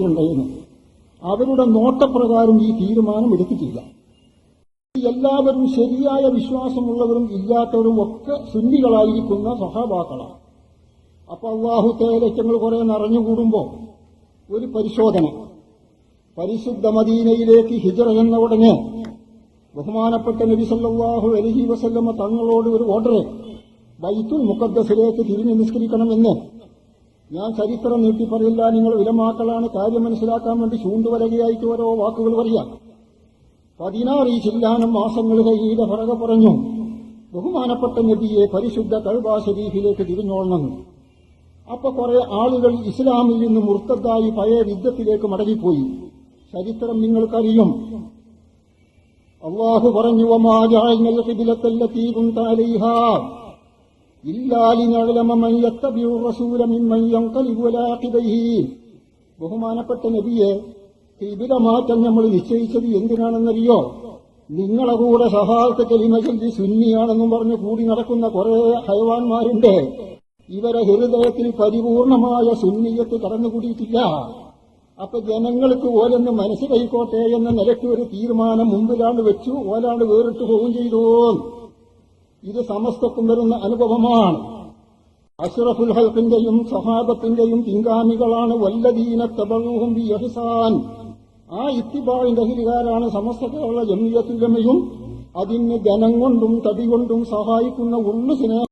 എടുത്തിട്ടുണ്ടായിരുന്നു. അവരുടെ നോട്ടപ്രകാരം ഈ തീരുമാനം എടുത്തിട്ടില്ല. എല്ലാവരും ശരിയായ വിശ്വാസമുള്ളവരും ഇല്ലാത്തവരും ഒക്കെ സുന്നികളായിരിക്കുന്ന സഹാബാക്കളാണ്. അപ്പൊ അല്ലാഹു തആല കുറെ നിറഞ്ഞുകൂടുമ്പോ ഒരു പരിശോധന. പരിശുദ്ധ മദീനയിലേക്ക് ഹിജ്റ എന്ന ഉടനെ ബഹുമാനപ്പെട്ട നബി സല്ലല്ലാഹു അലൈഹി വസല്ലമ തങ്ങളോട് ഒരു ഓർഡർ, ബൈത്തുൽ മുഖദ്ദസിലേക്ക് തിരിഞ്ഞു നിസ്കരിക്കണമെന്ന്. ഞാൻ ചരിത്രം നീട്ടി പറയില്ല, നിങ്ങൾ ഉലമാക്കളാണ്, കാര്യം മനസ്സിലാക്കാൻ വേണ്ടി ചൂണ്ടുവലകയായിട്ട് ഓരോ വാക്കുകൾ പറയാം. 16 ചില്ലാനം മാസങ്ങൾ കഴിഞ്ഞ പിറകെ പറഞ്ഞു, ബഹുമാനപ്പെട്ട നബിയെ പരിശുദ്ധ കഅബ ശരീഫിലേക്ക് തിരിഞ്ഞോളണം. അപ്പൊ കുറെ ആളുകൾ ഇസ്ലാമിൽ നിന്ന് മുർത്തദ്ദായി പഴയ യുദ്ധത്തിലേക്ക് മടങ്ങിപ്പോയി. ചരിത്രം നിങ്ങൾക്കറിയും. അല്ലാഹു പറഞ്ഞു, വമാ ജഅൽനൽ ഖിബ്ലത്തല്ലതീ കുൻത അലൈഹാ ഇല്ലാ ലിനഅലമ മൻ യത്തബിഉ റസൂല മിമ്മൻ യൻഖലിബു അലാ അഖിബൈഹി. ബഹുമാനപ്പെട്ട നബിയെ, ഖിബ്ല മാറ്റം നമ്മൾ നിശ്ചയിച്ചത് എന്തിനാണെന്നറിയോ? നിങ്ങളെ കൂടെ സഹായത്തെ കലിമ ചൊല്ലി സുന്നിയാണെന്നും പറഞ്ഞ് കൂടി നടക്കുന്ന കുറെ ഹയവാന്മാരുണ്ട്. ഇവരെ ഹൃദയത്തിൽ പരിപൂർണമായ സുന്നിയത്ത് കടന്നുകൂടിയിട്ടില്ല. അപ്പൊ ജനങ്ങൾക്ക് ഓലെന്ന് മനസ്സിലായിക്കോട്ടെ എന്ന നിലയ്ക്ക് ഒരു തീരുമാനം മുമ്പിലാണ്ട് വെച്ചു, ഓലാണ്ട് വേറിട്ട് പോവുകയും ചെയ്തു. ഇത് സമസ്തക്കും വരുന്ന അനുഭവമാണ്. അഷ്റഫുൽ ഹൽഖിന്റെയും സഹാബത്തിന്റെയും പിൻഗാമികളാണ് വല്ലദീന തബഊഹും ബി ഇഹ്സാൻ. ആ ഇത്തിബാഇന്റെ അഹ്ലുകാരാണ് സമസ്തകളുടെ ജംഇയ്യത്തുൽ ഉലമയും. അതിന് ധനം കൊണ്ടും തടി കൊണ്ടും സഹായിക്കുന്ന ഉള്ളു സ്നേഹം